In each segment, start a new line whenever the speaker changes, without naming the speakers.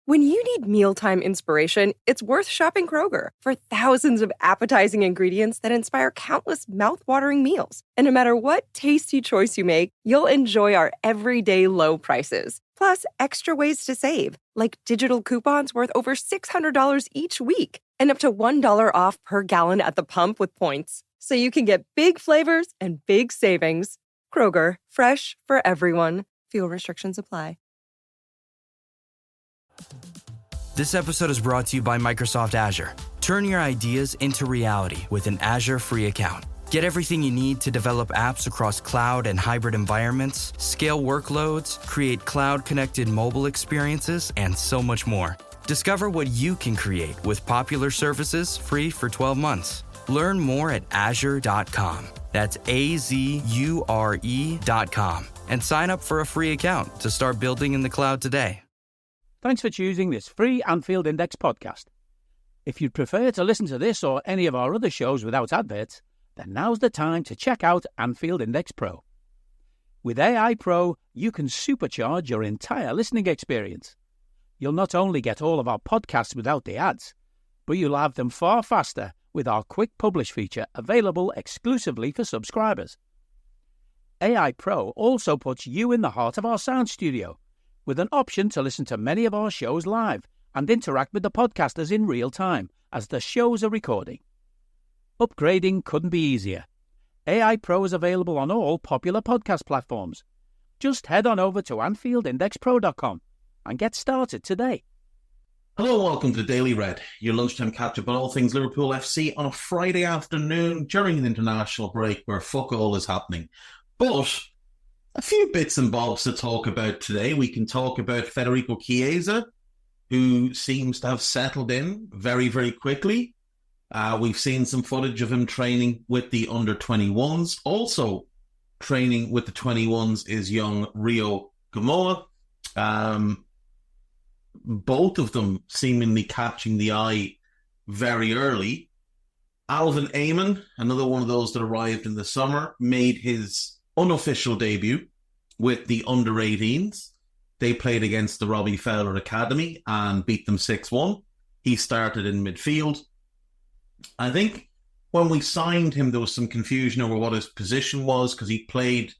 When you need mealtime inspiration, it's worth shopping Kroger for thousands of appetizing ingredients that inspire countless mouthwatering meals. And no matter what tasty choice you make, you'll enjoy our everyday low prices. Plus, extra ways to save, like digital coupons worth over $600 each week and up to $1 off per gallon at the pump with points. So you can get big flavors and big savings. Kroger, fresh for everyone. Fuel restrictions apply.
This episode is brought to you by Microsoft Azure. Turn your ideas into reality with an Azure free account. Get everything you need to develop apps across cloud and hybrid environments, scale workloads, create cloud-connected mobile experiences, and so much more. Discover what you can create with popular services free for 12 months. Learn more at azure.com. That's AZURE.com. And sign up for a free account to start building in the cloud today.
Thanks for choosing this free Anfield Index podcast. If you'd prefer to listen to this or any of our other shows without adverts, then now's the time to check out Anfield Index Pro. With AI Pro, you can supercharge your entire listening experience. You'll not only get all of our podcasts without the ads, but you'll have them far faster with our Quick Publish feature available exclusively for subscribers. AI Pro also puts you in the heart of our sound studio, with an option to listen to many of our shows live and interact with the podcasters in real time as the shows are recording. Upgrading couldn't be easier. AI Pro is available on all popular podcast platforms. Just head on over to AnfieldIndexPro.com and get started today.
Hello and welcome to Daily Red, your lunchtime catch-up on all things Liverpool FC on a Friday afternoon during an international break where fuck all is happening. But a few bits and bobs to talk about today. We can talk about Federico Chiesa, who seems to have settled in very, very quickly. We've seen some footage of him training with the under-21s. Also training with the 21s is young Rio Gamoa. Both of them seemingly catching the eye very early. Alvin Ayman, another one of those that arrived in the summer, made his unofficial debut with the under-18s. They played against the Robbie Fowler Academy and beat them 6-1. He started in midfield. I think when we signed him, there was some confusion over what his position was because he played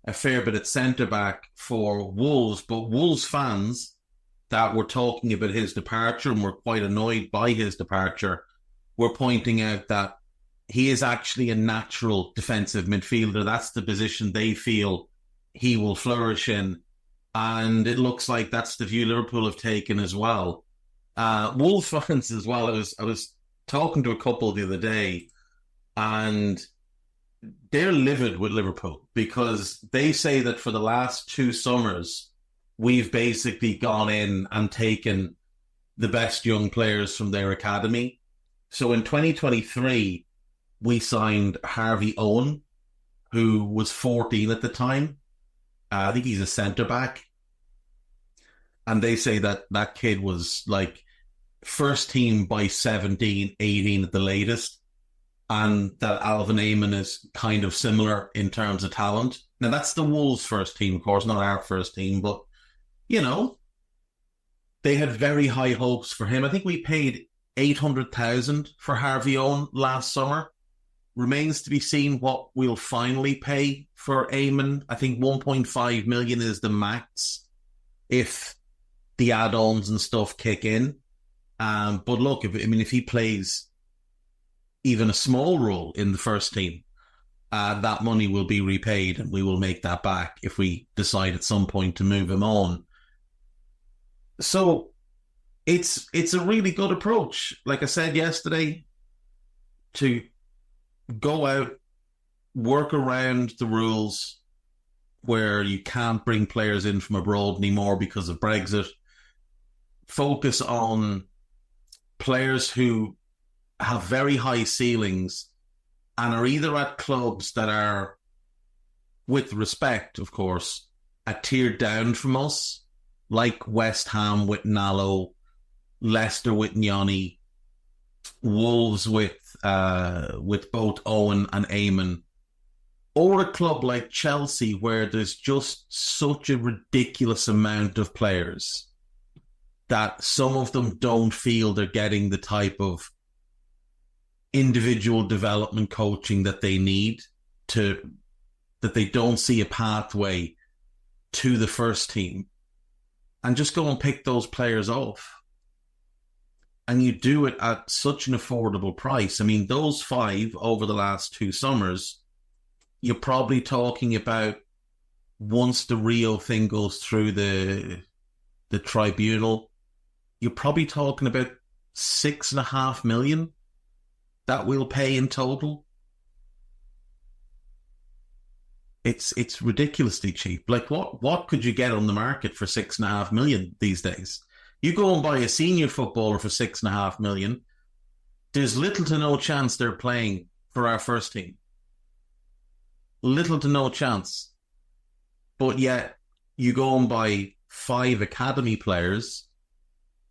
a fair bit at centre-back for Wolves, but Wolves fans that were talking about his departure and were quite annoyed by his departure were pointing out that he is actually a natural defensive midfielder. That's the position they feel he will flourish in. And it looks like that's the view Liverpool have taken as well. Wolves fans as well. I was talking to a couple the other day and they're livid with Liverpool because they say that for the last 2 summers, we've basically gone in and taken the best young players from their academy. So in 2023, we signed Harvey Owen, who was 14 at the time. I think he's a centre-back. And they say that that kid was like first team by 17, 18 at the latest. And that Alvin Ayman is kind of similar in terms of talent. Now, that's the Wolves' first team, of course, not our first team. But, you know, they had very high hopes for him. I think we paid $800,000 for Harvey Owen last summer. Remains to be seen what we'll finally pay for Ayman. I think 1.5 million is the max if the add-ons and stuff kick in. But look, if he plays even a small role in the first team, that money will be repaid and we will make that back if we decide at some point to move him on. So it's a really good approach. Like I said yesterday, to go out, work around the rules where you can't bring players in from abroad anymore because of Brexit. Focus on players who have very high ceilings and are either at clubs that are, with respect, of course, a tier down from us, like West Ham with Nallo, Leicester with Nyoni, Wolves with both Owen and Ayman, or a club like Chelsea where there's just such a ridiculous amount of players that some of them don't feel they're getting the type of individual development coaching that they need, that they don't see a pathway to the first team, and just go and pick those players off. And you do it at such an affordable price. I mean, those 5 over the last 2 summers, you're probably talking about, once the Rio thing goes through the tribunal, you're probably talking about 6.5 million that we'll pay in total. It's ridiculously cheap. Like, what could you get on the market for 6.5 million these days? You go and buy a senior footballer for 6.5 million, there's little to no chance they're playing for our first team. Little to no chance. But yet, you go and buy 5 academy players,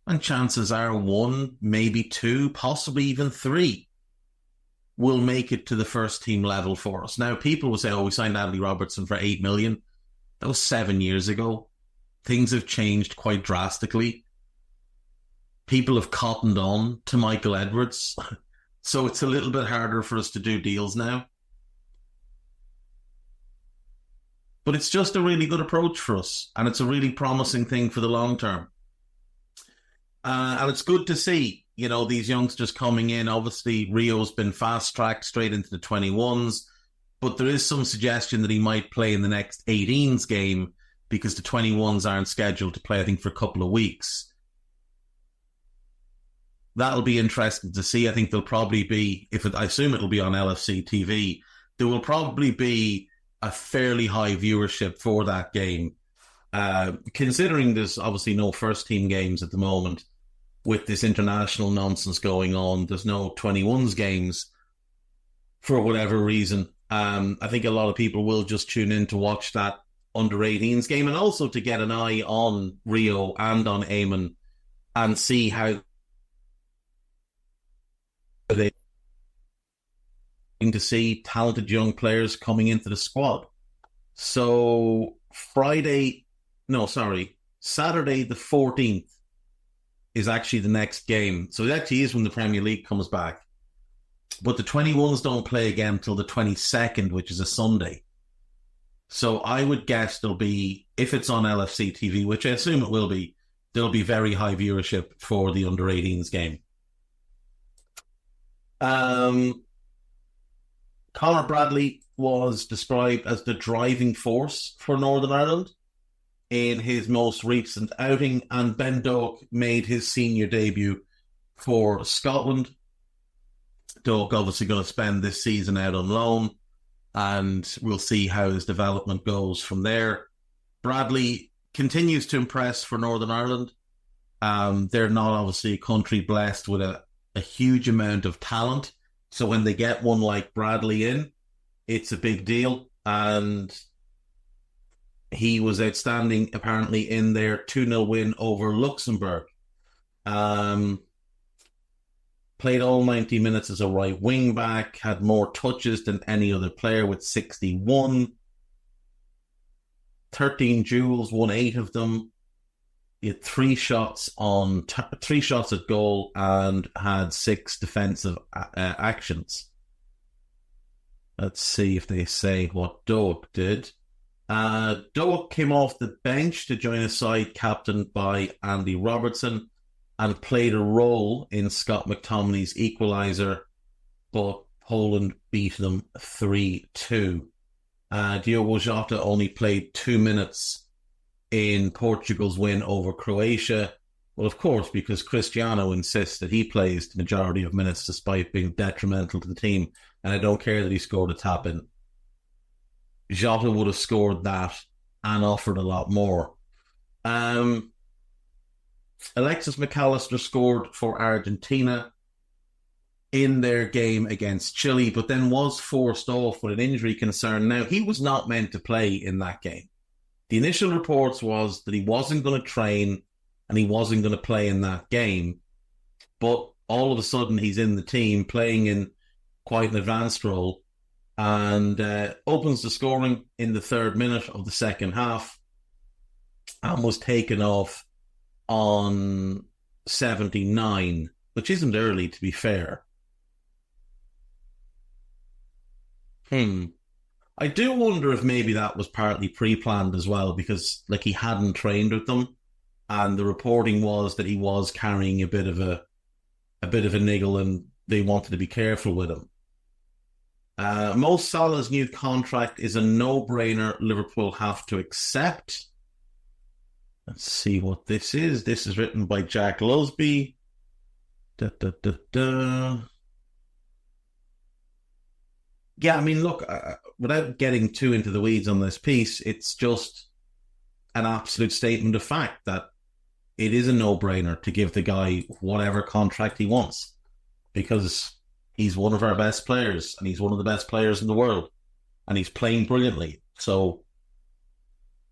and chances are 1, maybe 2, possibly even 3 will make it to the first team level for us. Now, people will say, we signed Andy Robertson for 8 million. That was 7 years ago. Things have changed quite drastically. People have cottoned on to Michael Edwards. So it's a little bit harder for us to do deals now. But it's just a really good approach for us, and it's a really promising thing for the long term. And it's good to see, these youngsters coming in. Obviously, Rio's been fast-tracked straight into the 21s, but there is some suggestion that he might play in the next 18s game, because the 21s aren't scheduled to play, I think, for a couple of weeks. That'll be interesting to see. I think there'll probably be, I assume it'll be on LFC TV, there will probably be a fairly high viewership for that game. Considering there's obviously no first team games at the moment, with this international nonsense going on, there's no 21s games for whatever reason. I think a lot of people will just tune in to watch that under 18s game, and also to get an eye on Rio and on Eamon and see how they to see talented young players coming into the squad. So Saturday the 14th is actually the next game. So it actually is when the Premier League comes back. But the 21s don't play again until the 22nd, which is a Sunday. So I would guess there'll be, if it's on LFC TV, which I assume it will be, there'll be very high viewership for the under 18s game. Conor Bradley was described as the driving force for Northern Ireland in his most recent outing, and Ben Doak made his senior debut for Scotland. Doak obviously going to spend this season out on loan, and we'll see how his development goes from there. Bradley continues to impress for Northern Ireland. They're not obviously a country blessed with a huge amount of talent. So when they get one like Bradley in, it's a big deal. And he was outstanding, apparently, in their 2-0 win over Luxembourg. Played all 90 minutes as a right wing back, had more touches than any other player with 61. 13 duels, won 8 of them. He had 3 shots at goal and had 6 defensive actions. Let's see if they say what Doak did. Doak came off the bench to join a side captained by Andy Robertson and played a role in Scott McTominay's equaliser, but Poland beat them 3-2. Diogo Jota only played 2 minutes in Portugal's win over Croatia. Well, of course, because Cristiano insists that he plays the majority of minutes despite being detrimental to the team, and I don't care that he scored a tap-in. Jota would have scored that and offered a lot more. Alexis McAllister scored for Argentina in their game against Chile, but then was forced off with an injury concern. Now, he was not meant to play in that game. The initial reports was that he wasn't going to train and he wasn't going to play in that game. But all of a sudden, he's in the team, playing in quite an advanced role, and opens the scoring in the 3rd minute of the second half and was taken off on 79, which isn't early, to be fair. I do wonder if maybe that was partly pre-planned as well, because like he hadn't trained with them, and the reporting was that he was carrying a bit of a niggle, and they wanted to be careful with him. Mo Salah's new contract is a no-brainer. Liverpool have to accept. Let's see what this is. This is written by Jack Lusby. Yeah, I mean, look, without getting too into the weeds on this piece, it's just an absolute statement of fact that it is a no-brainer to give the guy whatever contract he wants, because he's one of our best players, and he's one of the best players in the world, and he's playing brilliantly. So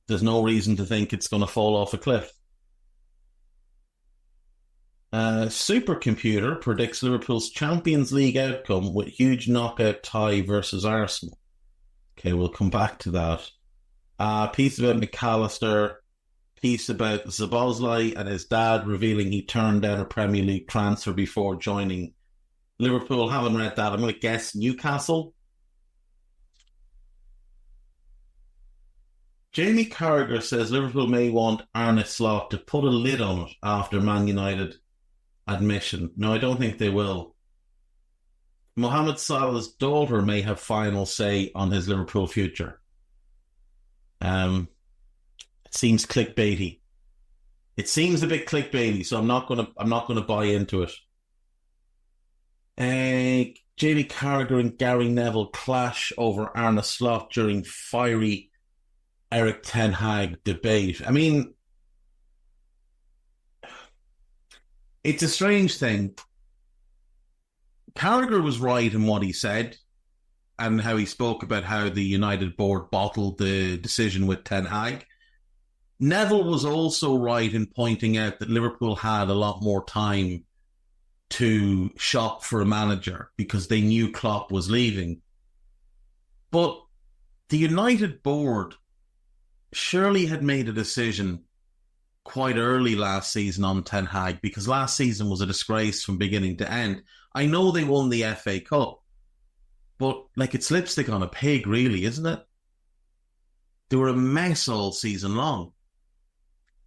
there's no reason to think it's going to fall off a cliff. Supercomputer predicts Liverpool's Champions League outcome with huge knockout tie versus Arsenal. Okay, we'll come back to that. Piece about McAllister, piece about Szoboszlai and his dad revealing he turned down a Premier League transfer before joining Liverpool. Haven't read that. I'm going to guess Newcastle. Jamie Carragher says Liverpool may want Arne Slot to put a lid on it after Man United admission. No, I don't think they will. Mohamed Salah's daughter may have final say on his Liverpool future. It seems clickbaity. It seems a bit clickbaity, so I'm not gonna buy into it. Jamie Carragher and Gary Neville clash over Arne Slot during fiery Eric Ten Hag debate. I mean, it's a strange thing. Carragher was right in what he said and how he spoke about how the United board bottled the decision with Ten Hag. Neville was also right in pointing out that Liverpool had a lot more time to shop for a manager because they knew Klopp was leaving. But the United board surely had made a decision quite early last season on Ten Hag, because last season was a disgrace from beginning to end. I know they won the FA Cup, but like, it's lipstick on a pig, really, isn't it? They were a mess all season long.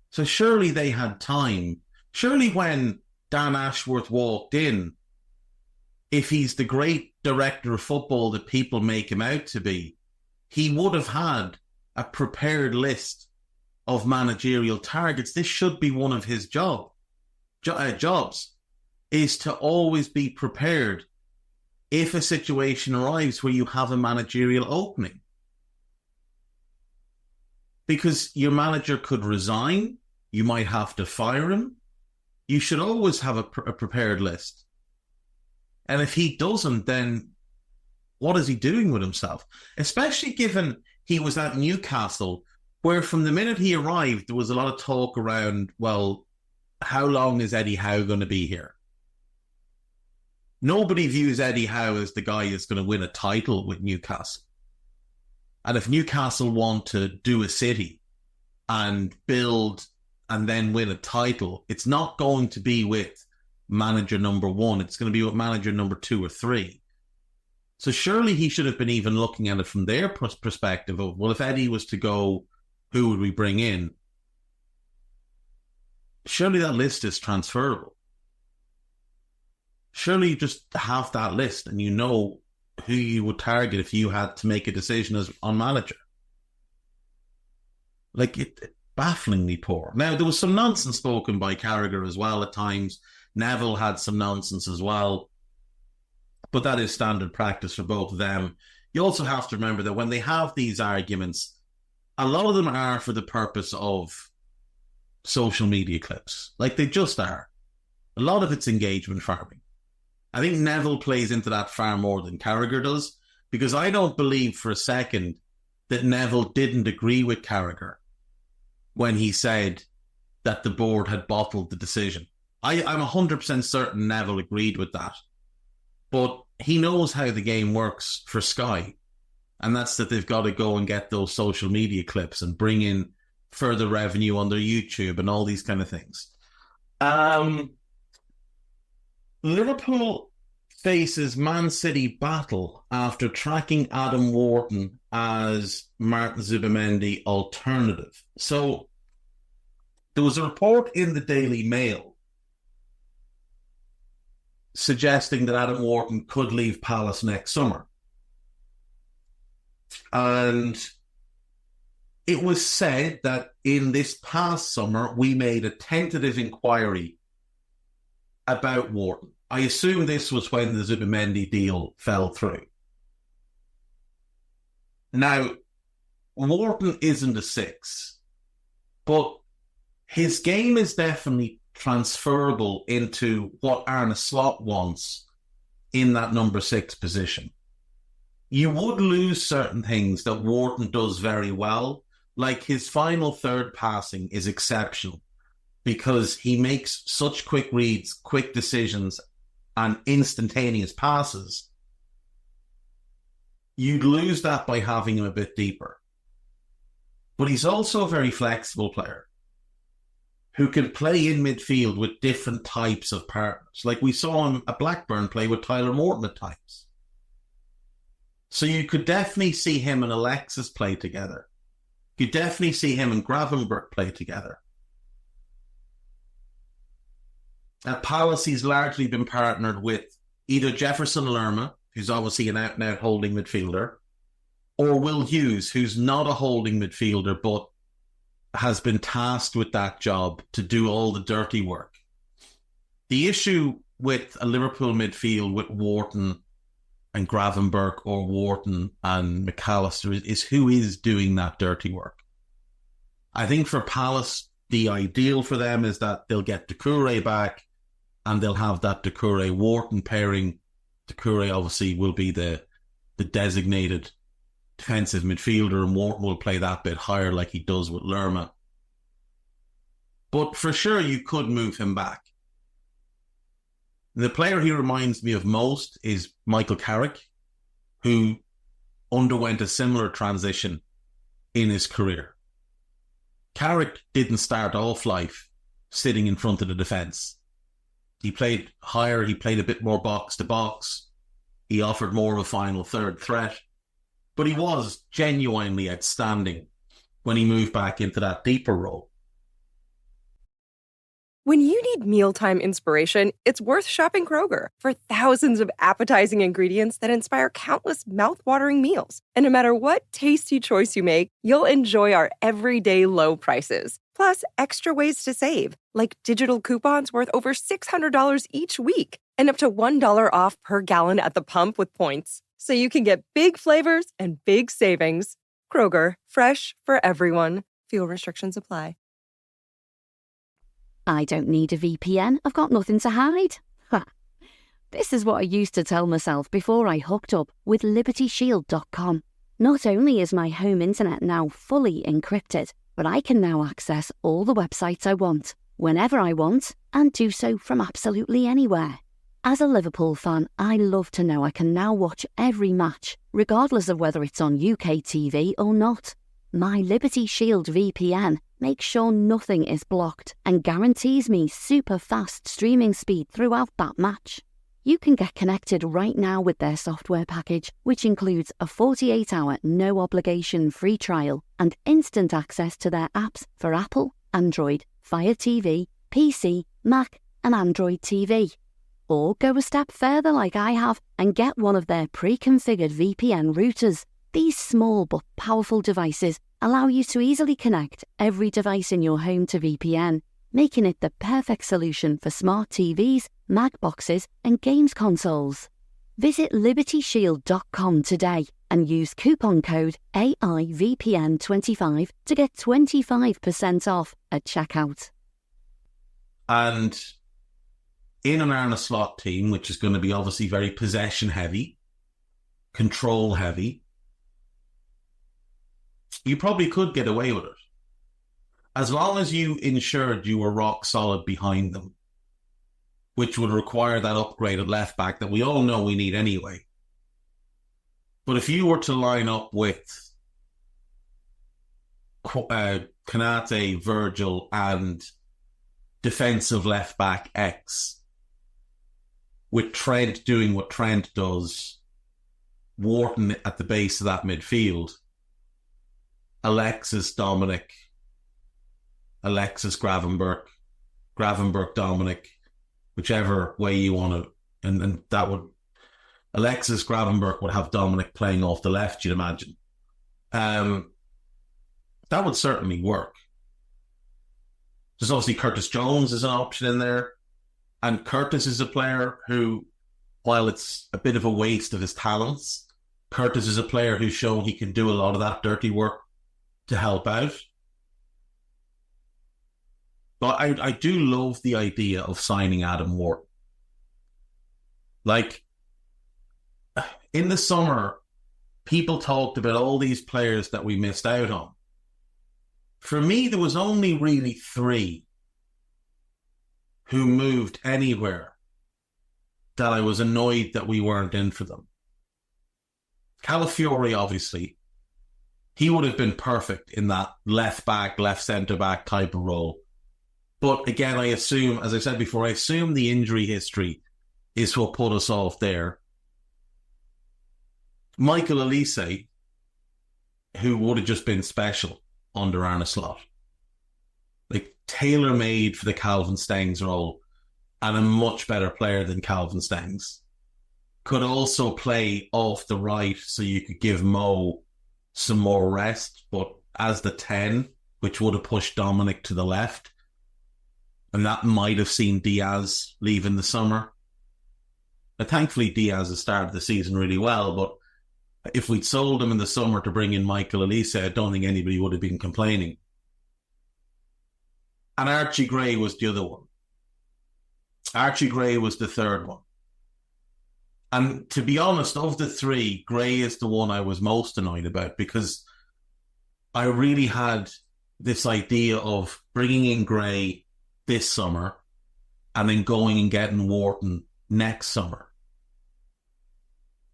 So surely they had time. Surely when Dan Ashworth walked in, if he's the great director of football that people make him out to be, he would have had a prepared list of managerial targets. This should be one of his jobs, is to always be prepared if a situation arrives where you have a managerial opening. Because your manager could resign, you might have to fire him. You should always have a prepared list. And if he doesn't, then what is he doing with himself? Especially given he was at Newcastle, where from the minute he arrived, there was a lot of talk around, well, how long is Eddie Howe going to be here? Nobody views Eddie Howe as the guy that's going to win a title with Newcastle. And if Newcastle want to do a city and build and then win a title, it's not going to be with manager number one. It's going to be with manager number 2 or 3. So surely he should have been even looking at it from their perspective of, well, if Eddie was to go, who would we bring in? Surely that list is transferable. Surely you just have that list and you know who you would target if you had to make a decision on manager. Like, it bafflingly poor. Now, there was some nonsense spoken by Carragher as well at times. Neville had some nonsense as well. But that is standard practice for both of them. You also have to remember that when they have these arguments, a lot of them are for the purpose of social media clips. Like, they just are. A lot of it's engagement farming. I think Neville plays into that far more than Carragher does, because I don't believe for a second that Neville didn't agree with Carragher when he said that the board had bottled the decision. I'm 100% certain Neville agreed with that. But he knows how the game works for Sky, and that's that they've got to go and get those social media clips and bring in further revenue on their YouTube and all these kind of things. Liverpool faces Man City battle after tracking Adam Wharton as Martin Zubimendi alternative. So there was a report in the Daily Mail suggesting that Adam Wharton could leave Palace next summer. And it was said that in this past summer, we made a tentative inquiry about Wharton. I assume this was when the Zubimendi deal fell through. Now, Wharton isn't a six, but his game is definitely transferable into what Arne Slot wants in that number 6 position. You would lose certain things that Wharton does very well, like his final third passing is exceptional because he makes such quick reads, quick decisions, and instantaneous passes. You'd lose that by having him a bit deeper. But he's also a very flexible player who can play in midfield with different types of partners. Like we saw him at Blackburn play with Tyler Morton at times. So you could definitely see him and Alexis play together. You could definitely see him and Gravenberch play together. At Palace, he's largely been partnered with either Jefferson Lerma, who's obviously an out-and-out holding midfielder, or Will Hughes, who's not a holding midfielder, but has been tasked with that job to do all the dirty work. The issue with a Liverpool midfield with Wharton and Gravenberch or Wharton and McAllister is who is doing that dirty work. I think for Palace, the ideal for them is that they'll get Doucouré back and they'll have that Doucouré-Wharton pairing. Doucouré obviously will be the designated defensive midfielder and Wharton will play that bit higher like he does with Lerma. But for sure, you could move him back. The player he reminds me of most is Michael Carrick, who underwent a similar transition in his career. Carrick didn't start off life sitting in front of the defence. He played higher, he played a bit more box-to-box, he offered more of a final third threat, but he was genuinely outstanding when he moved back into that deeper role.
When you need mealtime inspiration, it's worth shopping Kroger for thousands of appetizing ingredients that inspire countless mouth-watering meals. And no matter what tasty choice you make, you'll enjoy our everyday low prices. Plus, extra ways to save, like digital coupons worth over $600 each week and up to $1 off per gallon at the pump with points. So you can get big flavors and big savings. Kroger, fresh for everyone. Fuel restrictions apply.
I don't need a VPN. I've got nothing to hide. Ha. This is what I used to tell myself before I hooked up with LibertyShield.com. Not only is my home internet now fully encrypted, but I can now access all the websites I want, whenever I want, and do so from absolutely anywhere. As a Liverpool fan, I love to know I can now watch every match, regardless of whether it's on UK TV or not. My Liberty Shield VPN makes sure nothing is blocked and guarantees me super fast streaming speed throughout that match. You can get connected right now with their software package, which includes a 48-hour no-obligation free trial and instant access to their apps for Apple, Android, Fire TV, PC, Mac and Android TV. Or go a step further like I have and get one of their pre-configured VPN routers. These small but powerful devices allow you to easily connect every device in your home to VPN, making it the perfect solution for smart TVs, Mac boxes and games consoles. Visit LibertyShield.com today and use coupon code AIVPN25 to get 25% off at checkout.
And in an Arne Slot team, which is going to be obviously very possession heavy, control heavy, you probably could get away with it. As long as you ensured you were rock solid behind them, which would require that upgraded left back that we all know we need anyway. But if you were to line up with Konate, Virgil and defensive left back X, with Trent doing what Trent does, Wharton at the base of that midfield, Alexis Dominic, Alexis Gravenberch, Gravenberch Dominic, whichever way you want to, and that would, Alexis Gravenberch would have Dominic playing off the left, you'd imagine. That would certainly work. There's obviously Curtis Jones is an option in there. And Curtis is a player who, while it's a bit of a waste of his talents, Curtis is a player who's shown he can do a lot of that dirty work to help out. But I do love the idea of signing Adam Wharton. Like, in the summer, people talked about all these players that we missed out on. For me, there was only really 3 who moved anywhere that I was annoyed that we weren't in for them. Calafiori, obviously, he would have been perfect in that left back, left centre back type of role. But again, I assume, as I said before, I assume the injury history is what put us off there. Michael Elise, who would have just been special under Arne Slot. Like, tailor-made for the Calvin Stengs role, and a much better player than Calvin Stengs. Could also play off the right so you could give Mo some more rest, but as the 10, which would have pushed Dominic to the left, and that might have seen Diaz leave in the summer. Now, thankfully, Diaz has started the season really well, but if we'd sold him in the summer to bring in Michael Elise, I don't think anybody would have been complaining. And Archie Gray was the other one. Archie Gray was the third one. And to be honest, of the 3, Gray is the one I was most annoyed about, because I really had this idea of bringing in Gray this summer and then going and getting Wharton next summer.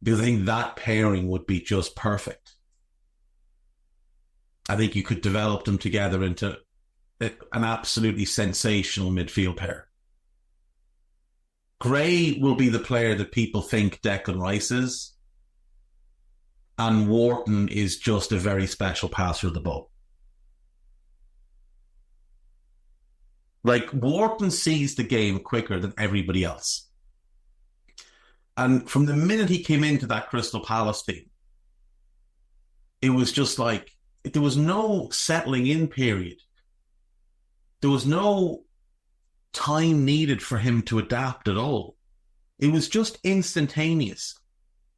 Because I think that pairing would be just perfect. I think you could develop them together into an absolutely sensational midfield pair. Gray will be the player that people think Declan Rice is, and Wharton is just a very special passer of the ball. Like, Wharton sees the game quicker than everybody else. And from the minute he came into that Crystal Palace team, it was just like, there was no settling in period. There was no time needed for him to adapt at all. It was just instantaneous.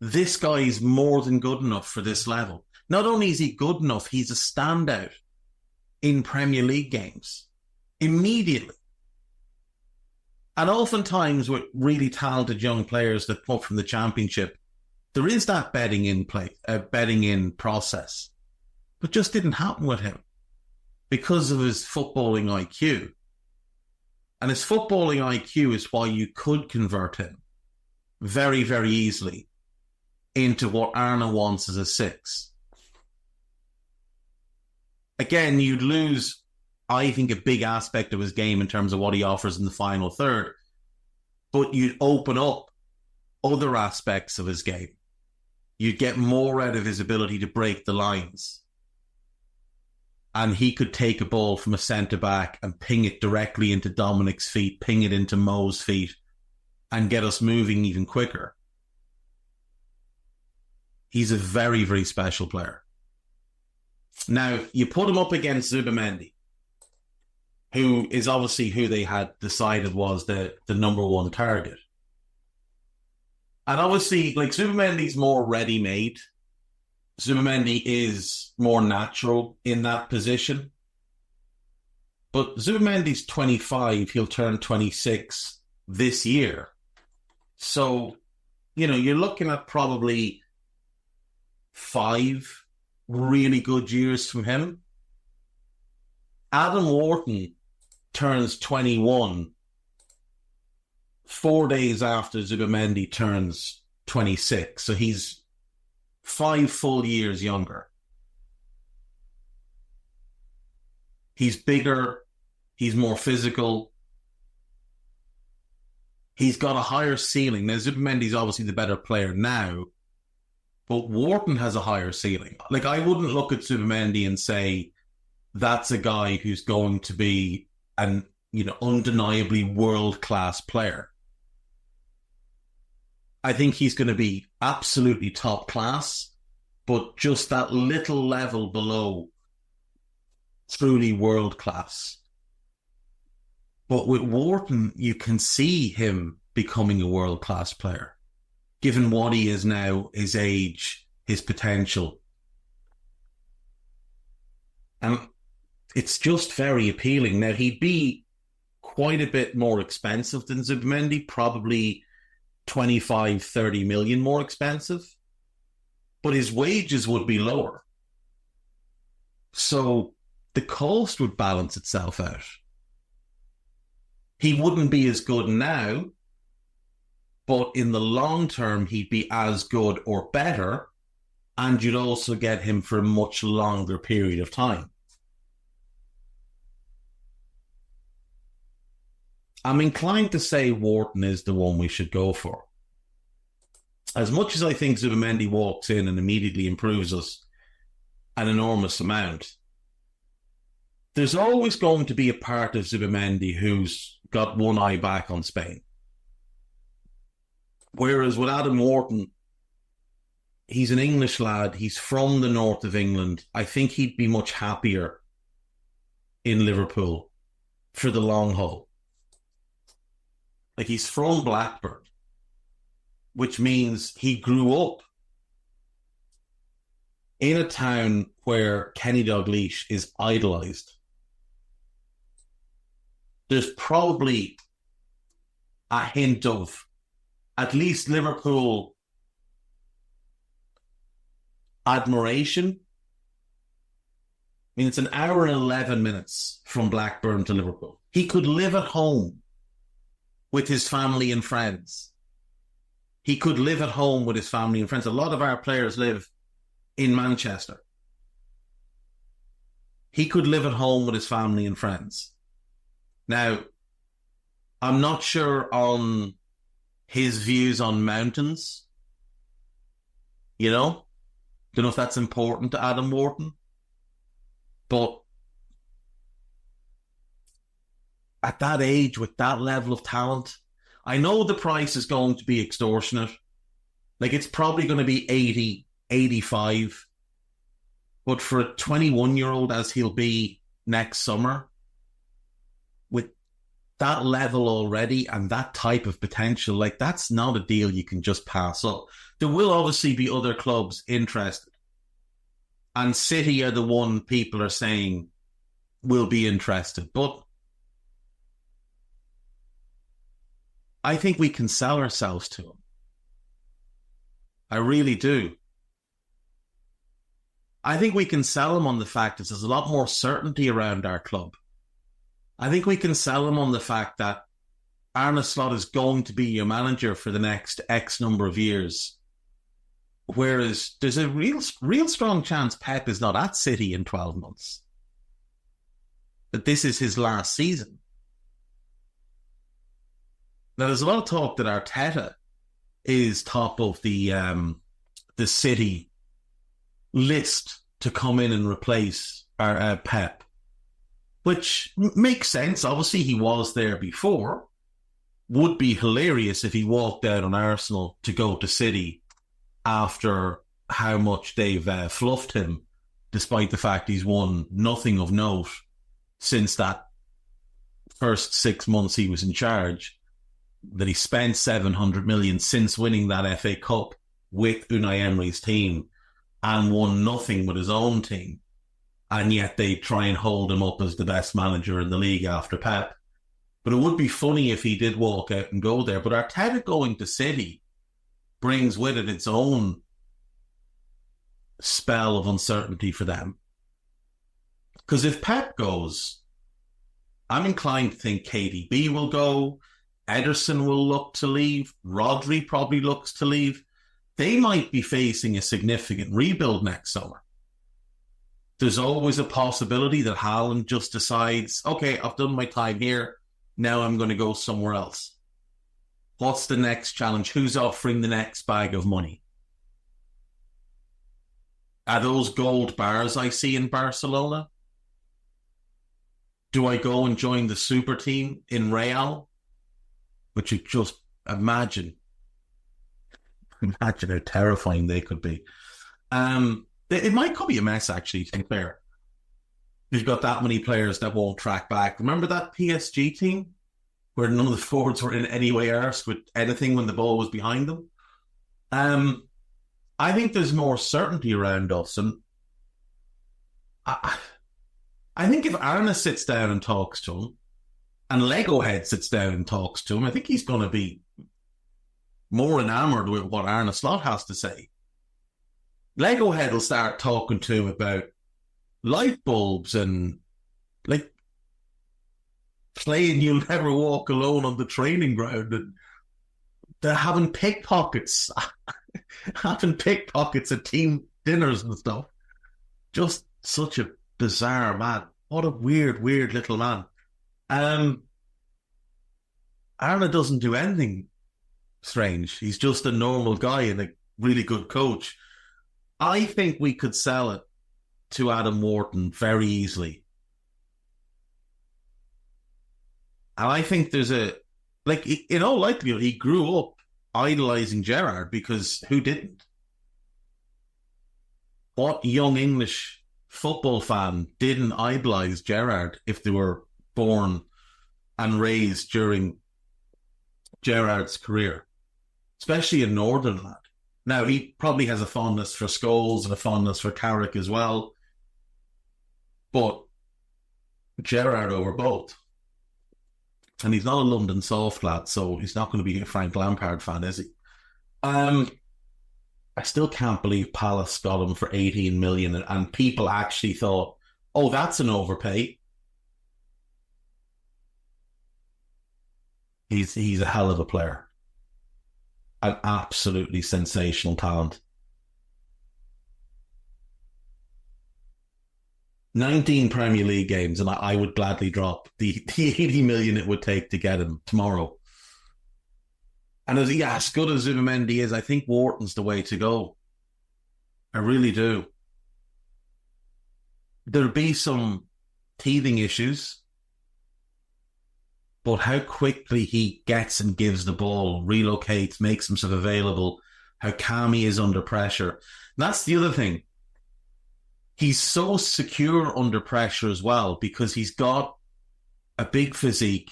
This guy is more than good enough for this level. Not only is he good enough, he's a standout in Premier League games immediately. And oftentimes with really talented young players that come from the Championship, there is that betting in process. But just didn't happen with him because of his footballing IQ. And his footballing IQ is why you could convert him very, very easily into what Arne wants as a 6. Again, you'd lose, I think, a big aspect of his game in terms of what he offers in the final third, but you'd open up other aspects of his game. You'd get more out of his ability to break the lines. And he could take a ball from a centre-back and ping it directly into Dominic's feet, ping it into Mo's feet, and get us moving even quicker. He's a very, very special player. Now, you put him up against Zubimendi, who is obviously who they had decided was the number 1 target. And obviously, like, Zubimendi's more ready-made. Zubimendi is more natural in that position. But Zubimendi's 25, he'll turn 26 this year. So, you know, you're looking at probably 5 really good years from him. Adam Wharton turns 21 4 days after Zubimendi turns 26. So he's 5 full years younger. He's bigger. He's more physical. He's got a higher ceiling. Now, Zubimendi's obviously the better player now, but Wharton has a higher ceiling. Like, I wouldn't look at Zubimendi and say that's a guy who's going to be an, undeniably world-class player. I think he's going to be absolutely top class, but just that little level below truly world class. But with Wharton, you can see him becoming a world class player, given what he is now, his age, his potential. And it's just very appealing. Now, he'd be quite a bit more expensive than Zubimendi, probably 25, 30 million more expensive, but his wages would be lower. So the cost would balance itself out. He wouldn't be as good now, but in the long term, he'd be as good or better, and you'd also get him for a much longer period of time. I'm inclined to say Wharton is the one we should go for. As much as I think Zubimendi walks in and immediately improves us an enormous amount, there's always going to be a part of Zubimendi who's got one eye back on Spain. Whereas with Adam Wharton, he's an English lad. He's from the north of England. I think he'd be much happier in Liverpool for the long haul. Like, he's from Blackburn, which means he grew up in a town where Kenny Dalglish is idolised. There's probably a hint of at least Liverpool admiration. I mean, it's an hour and 11 minutes from Blackburn to Liverpool. He could live at home with his family and friends. He could live at home with his family and friends. A lot of our players live in Manchester. He could live at home with his family and friends. Now, I'm not sure on his views on mountains. Don't know if that's important to Adam Wharton. But at that age, with that level of talent, I know the price is going to be extortionate. Like, it's probably going to be 80, 85. But for a 21-year-old, as he'll be next summer, with that level already and that type of potential, like, that's not a deal you can just pass up. There will obviously be other clubs interested. And City are the one people are saying will be interested. But I think we can sell ourselves to him. I really do. I think we can sell him on the fact that there's a lot more certainty around our club. I think we can sell him on the fact that Arne Slot is going to be your manager for the next X number of years. Whereas there's a real strong chance Pep is not at City in 12 months. That this is his last season. Now, there's a lot of talk that Arteta is top of the City list to come in and replace Pep, which makes sense. Obviously, he was there before. Would be hilarious if he walked out on Arsenal to go to City after how much they've fluffed him, despite the fact he's won nothing of note since that first 6 months he was in charge. That he spent 700 million since winning that FA Cup with Unai Emery's team and won nothing with his own team. And yet they try and hold him up as the best manager in the league after Pep. But it would be funny if he did walk out and go there. But Arteta going to City brings with it its own spell of uncertainty for them. Because if Pep goes, I'm inclined to think KDB will go, Ederson will look to leave, Rodri probably looks to leave. They might be facing a significant rebuild next summer. There's always a possibility that Haaland just decides, okay, I've done my time here, now I'm going to go somewhere else. What's the next challenge? Who's offering the next bag of money? Are those gold bars I see in Barcelona? Do I go and join the super team in Real? Which you just imagine how terrifying they could be. It might be a mess, actually, to be fair. You've got that many players that won't track back. Remember that PSG team where none of the forwards were in any way arsed with anything when the ball was behind them? I think there's more certainty around us. And I think if Arne sits down and talks to him, and Lego Head sits down and talks to him, I think he's going to be more enamoured with what Arne Slot has to say. Lego Head will start talking to him about light bulbs and like playing You'll Never Walk Alone on the training ground, and they're having pickpockets at team dinners and stuff. Just such a bizarre man. What a weird little man. Arne doesn't do anything strange. He's just a normal guy and a really good coach. I think we could sell it to Adam Wharton very easily. And I think there's in all likelihood, he grew up idolising Gerrard, because who didn't? What young English football fan didn't idolise Gerrard if they were born and raised during Gerrard's career, especially in Northern lad? Now, he probably has a fondness for Scholes and a fondness for Carrick as well, but Gerrard over both. And he's not a London soft lad, so he's not going to be a Frank Lampard fan, is he? I still can't believe Palace got him for 18 million, and people actually thought, oh, that's an overpay. He's a hell of a player. An absolutely sensational talent. 19 Premier League games, and I would gladly drop the 80 million it would take to get him tomorrow. And as good as Zubimendi is, I think Wharton's the way to go. I really do. There'll be some teething issues, but how quickly he gets and gives the ball, relocates, makes himself available, how calm he is under pressure. And that's the other thing. He's so secure under pressure as well, because he's got a big physique.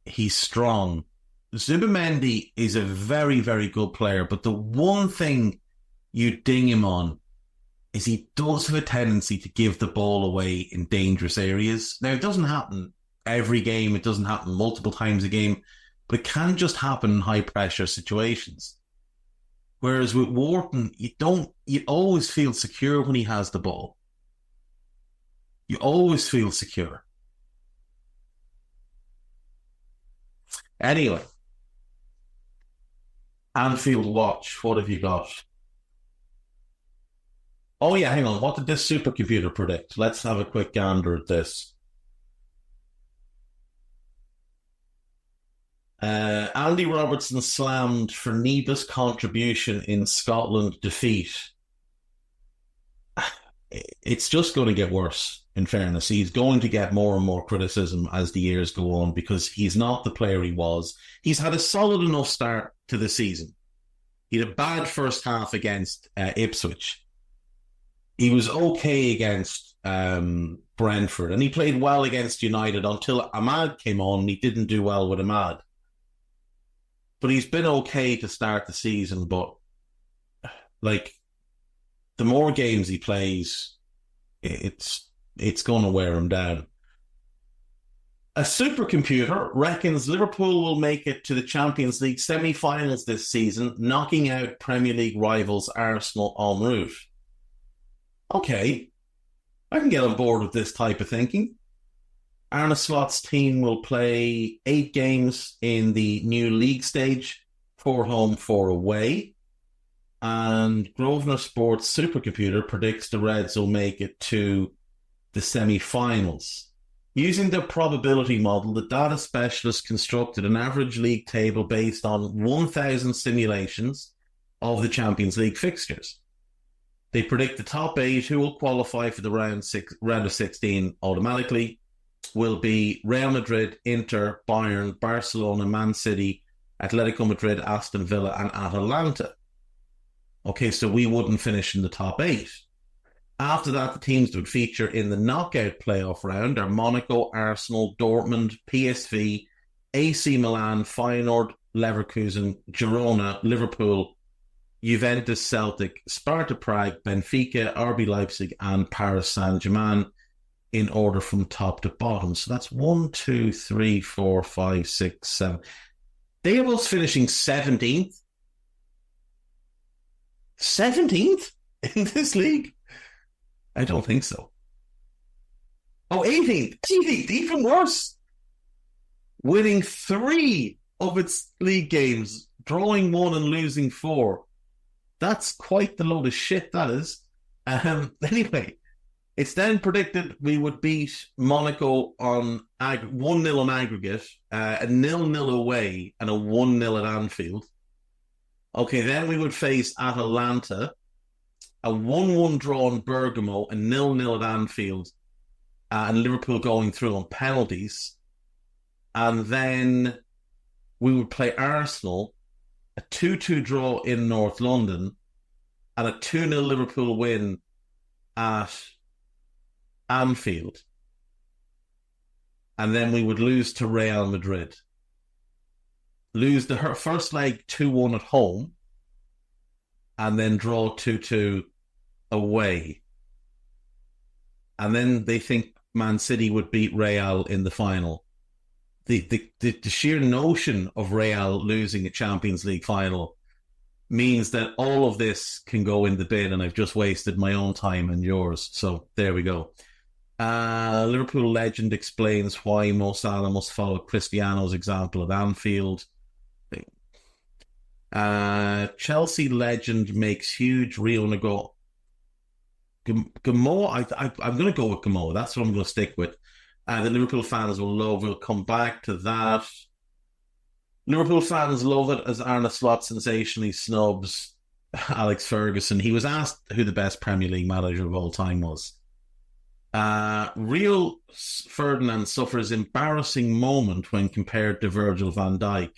He's strong. Zubimendi is a very, very good player, but the one thing you ding him on is he does have a tendency to give the ball away in dangerous areas. Now, it doesn't happen every game. It doesn't happen multiple times a game, but it can just happen in high-pressure situations. Whereas with Wharton, you always feel secure when he has the ball. You always feel secure. Anyway, Anfield watch, what have you got? Oh yeah, hang on, what did this supercomputer predict? Let's have a quick gander at this. Andy Robertson slammed for Neba's contribution in Scotland defeat. It's just going to get worse, in fairness. He's going to get more and more criticism as the years go on, because he's not the player he was. He's had a solid enough start to the season. He had a bad first half against Ipswich. He was okay against Brentford, and he played well against United until Ahmad came on, and he didn't do well with Ahmad. But he's been okay to start the season, but the more games he plays, it's going to wear him down. A supercomputer reckons Liverpool will make it to the Champions League semi-finals this season, knocking out Premier League rivals Arsenal en route. Okay, I can get on board with this type of thinking. Arne Slot's team will play 8 games in the new league stage, 4 home, 4 away. And Grosvenor Sports supercomputer predicts the Reds will make it to the semi-finals. Using the probability model, the data specialists constructed an average league table based on 1,000 simulations of the Champions League fixtures. They predict the top 8 who will qualify for the round of 16 automatically will be Real Madrid, Inter, Bayern, Barcelona, Man City, Atletico Madrid, Aston Villa, and Atalanta. Okay, so we wouldn't finish in the top 8. After that, the teams that would feature in the knockout playoff round are Monaco, Arsenal, Dortmund, PSV, AC Milan, Feyenoord, Leverkusen, Girona, Liverpool, Juventus, Celtic, Sparta Prague, Benfica, RB Leipzig, and Paris Saint-Germain in order from top to bottom. So that's 1, 2, 3, 4, 5, 6, 7. They have us finishing 17th. 17th in this league? I don't think so. Oh, 18th. 18th, even worse. Winning 3 of its league games, drawing 1 and losing 4. That's quite the load of shit, that is. Anyway, it's then predicted we would beat Monaco on 1-0 on aggregate, a 0-0 away, and a 1-0 at Anfield. Okay, then we would face Atalanta, a 1-1 draw in Bergamo, a 0-0 at Anfield, and Liverpool going through on penalties. And then we would play Arsenal, a 2-2 draw in North London, and a 2-0 Liverpool win at Anfield. And then we would lose to Real Madrid. Lose the first leg 2-1 at home, and then draw 2-2 away. And then they think Man City would beat Real in the final. The sheer notion of Real losing a Champions League final means that all of this can go in the bin, and I've just wasted my own time and yours. So there we go. Liverpool legend explains why Mo Salah must follow Cristiano's example at Anfield. Chelsea legend makes huge Rio Nago. Gamoa, I'm going to go with Gamoa. That's what I'm going to stick with. The Liverpool fans will love. We'll come back to that. Liverpool fans love it as Arne Slot sensationally snubs Alex Ferguson. He was asked who the best Premier League manager of all time was. Rio Ferdinand suffers embarrassing moment when compared to Virgil van Dijk.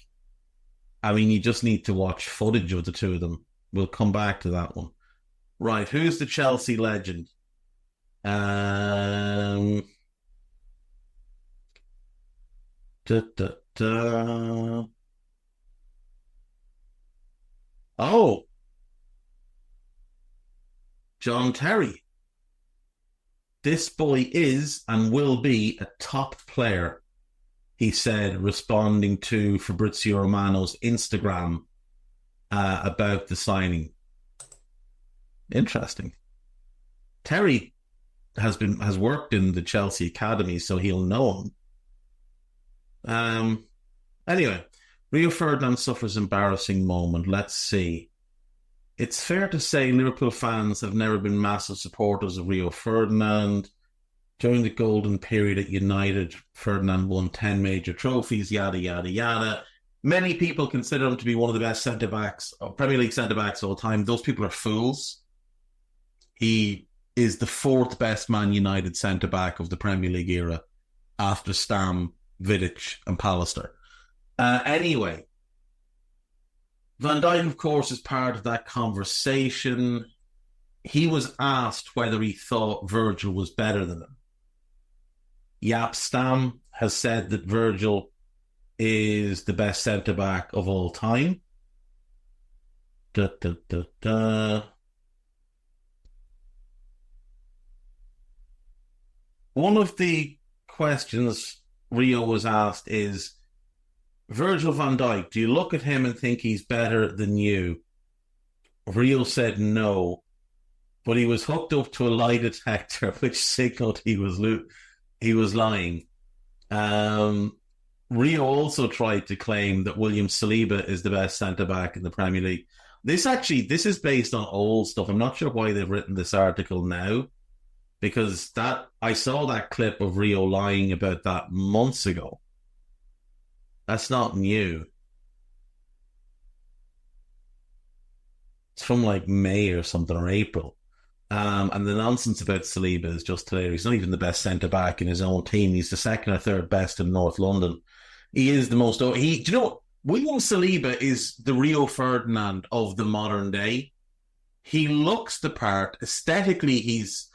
I mean, you just need to watch footage of the two of them. We'll come back to that one. Right, who's the Chelsea legend? Oh, John Terry. This boy is and will be a top player, he said, responding to Fabrizio Romano's Instagram about the signing. Interesting. Terry has worked in the Chelsea academy, so he'll know him. Anyway, Rio Ferdinand suffers embarrassing moment. Let's see. It's fair to say Liverpool fans have never been massive supporters of Rio Ferdinand. During the golden period at United, Ferdinand won 10 major trophies, yada, yada, yada. Many people consider him to be one of the best centre-backs, Premier League centre-backs of all time. Those people are fools. He is the 4th best Man United centre-back of the Premier League era after Stam, Vidic and Pallister. Anyway, Van Dijk, of course, is part of that conversation. He was asked whether he thought Virgil was better than him. Jaap Stam has said that Virgil is the best centre-back of all time. One of the questions Rio was asked is, Virgil van Dijk, do you look at him and think he's better than you? Rio said no, but he was hooked up to a lie detector which signaled he was lying. Rio also tried to claim that William Saliba is the best centre-back in the Premier League. This is based on old stuff. I'm not sure why they've written this article now. because I saw that clip of Rio lying about that months ago. That's not new. It's from like May or something, or April. And the nonsense about Saliba is just hilarious. He's not even the best centre-back in his own team. He's the second or third best in North London. He is the most... do you know what? William Saliba is the Rio Ferdinand of the modern day. He looks the part. Aesthetically, he's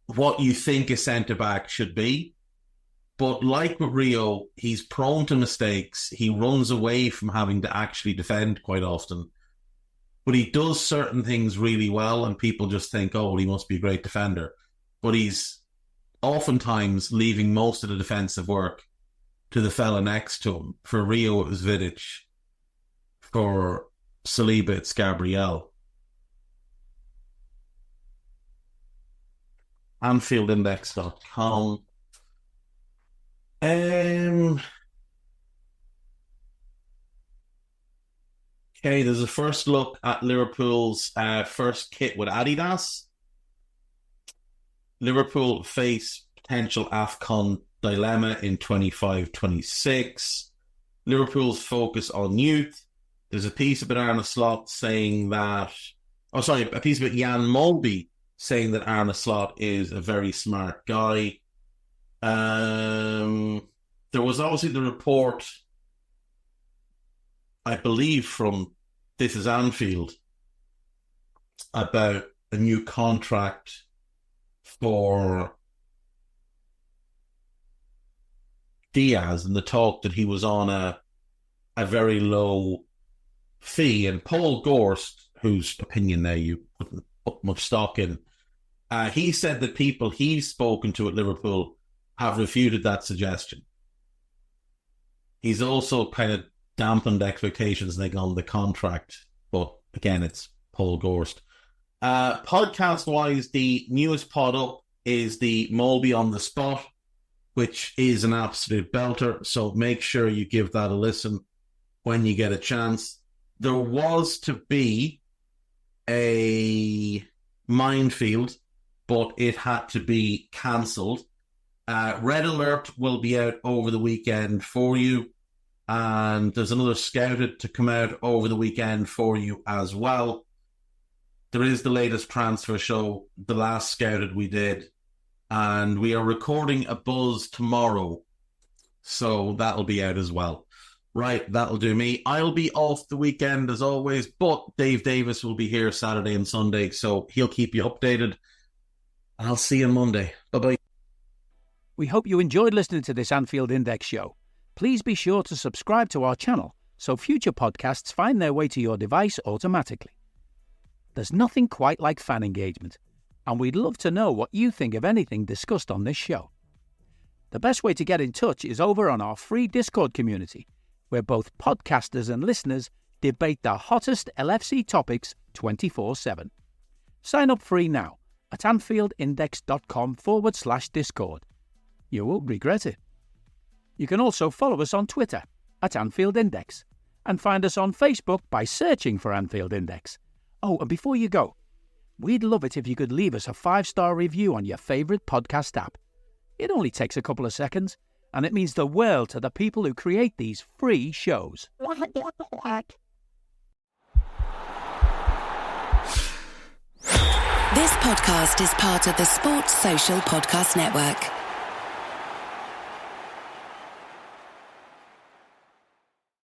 what you think a centre-back should be. But like with Rio, he's prone to mistakes. He runs away from having to actually defend quite often. But he does certain things really well, and people just think, oh, well, he must be a great defender. But he's oftentimes leaving most of the defensive work to the fella next to him. For Rio, it was Vidic. For Saliba, it's Gabriel. AnfieldIndex.com. Okay, there's a first look at Liverpool's first kit with Adidas. Liverpool face potential AFCON dilemma in 25-26. Liverpool's focus on youth. There's a piece about Arne Slot saying that... a piece about Jan Molby saying that Arne Slot is a very smart guy. There was obviously the report, I believe, from This Is Anfield about a new contract for Diaz, and the talk that he was on a very low fee. And Paul Gorst, whose opinion there you wouldn't put much stock in, he said that people he's spoken to at Liverpool have refuted that suggestion. He's also kind of dampened expectations on the contract, but again, it's Paul Gorst. Podcast-wise, the newest pod up is the Molby on the Spot, which is an absolute belter, so make sure you give that a listen when you get a chance. There was to be a Minefield, but it had to be cancelled. Red Alert will be out over the weekend for you, and there's another Scouted to come out over the weekend for you as well. There is the latest transfer show, the last Scouted we did, and we are recording a Buzz tomorrow, so that'll be out as well. Right, that'll do me. I'll be off the weekend as always, but Dave Davis will be here Saturday and Sunday, so he'll keep you updated. I'll see you Monday. Bye-bye.
We hope you enjoyed listening to this Anfield Index show. Please be sure to subscribe to our channel so future podcasts find their way to your device automatically. There's nothing quite like fan engagement, and we'd love to know what you think of anything discussed on this show. The best way to get in touch is over on our free Discord community, where both podcasters and listeners debate the hottest LFC topics 24/7. Sign up free now at AnfieldIndex.com/Discord. You won't regret it. You can also follow us on Twitter at Anfield Index and find us on Facebook by searching for Anfield Index. Oh, and before you go, we'd love it if you could leave us a 5-star review on your favourite podcast app. It only takes a couple of seconds, and it means the world to the people who create these free shows.
This podcast is part of the Sports Social Podcast Network.